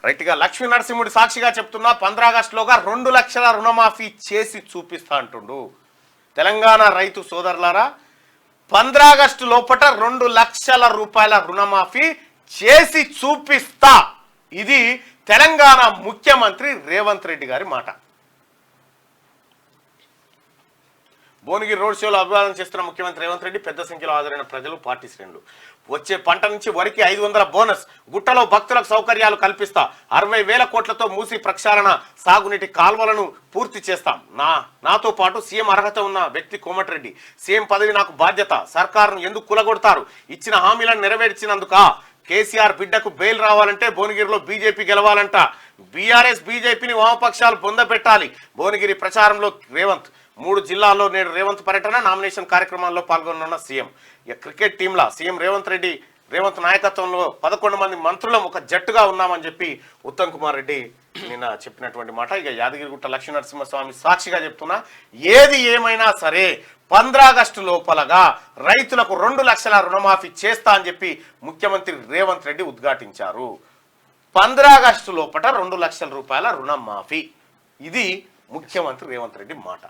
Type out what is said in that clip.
రైట్గా లక్ష్మీ నరసింహుడి సాక్షిగా చెప్తున్నా 15 ఆగస్టులోగా 2 లక్షల రుణమాఫీ చేసి చూపిస్తా అంటుండు. తెలంగాణ రైతు సోదరులారా, 15 ఆగస్టు లోపట 2 లక్షల రూపాయల రుణమాఫీ చేసి చూపిస్తా. ఇది తెలంగాణ ముఖ్యమంత్రి రేవంత్ రెడ్డి గారి మాట. భువనగిరి రోడ్ షోలో అభివాదం చేస్తున్న ముఖ్యమంత్రి రేవంత్ రెడ్డి పెద్ద సంఖ్యలో హాజరైన ప్రజలు, పార్టీ శ్రేణులు. వచ్చే పంట నుంచి వరికి 500 బోనస్, గుట్టలో భక్తులకు సౌకర్యాలు కల్పిస్తా, 60,000 కోట్లతో మూసి ప్రక్షాళన, సాగునీటి కాల్వలను పూర్తి చేస్తాం. నాతో పాటు సీఎం అర్హత ఉన్న వ్యక్తి కోమటిరెడ్డి. సీఎం పదవి నాకు బాధ్యత. సర్కారును ఎందుకు కూలగొడతారు? ఇచ్చిన హామీలను నెరవేర్చినందుక. కేసీఆర్ బిడ్డకు బెయిల్ రావాలంటే భువనగిరిలో బీజేపీ గెలవాలంట. బీఆర్ఎస్ బీజేపీని వామపక్షాలు పొందబెట్టాలి. భువనగిరి ప్రచారంలో రేవంత్. 3 జిల్లాల్లో నేడు రేవంత్ పర్యటన, నామినేషన్ కార్యక్రమాల్లో పాల్గొన్న సీఎం. ఇక క్రికెట్ టీంలా సీఎం రేవంత్ నాయకత్వంలో 11 మంది మంత్రులం ఒక జట్టుగా ఉన్నామని చెప్పి ఉత్తమ్ కుమార్ రెడ్డి నిన్న చెప్పినటువంటి మాట. ఇక యాదగిరిగుట్ట లక్ష్మీనరసింహస్వామి సాక్షిగా చెప్తున్నా, ఏది ఏమైనా సరే 15 ఆగస్టు లోపలగా రైతులకు 2 లక్షల రుణమాఫీ చేస్తా అని చెప్పి ముఖ్యమంత్రి రేవంత్ రెడ్డి ఉద్ఘాటించారు. 15 ఆగస్టు లోపల 2 లక్షల రూపాయల రుణమాఫీ. ఇది ముఖ్యమంత్రి రేవంత్ రెడ్డి మాట.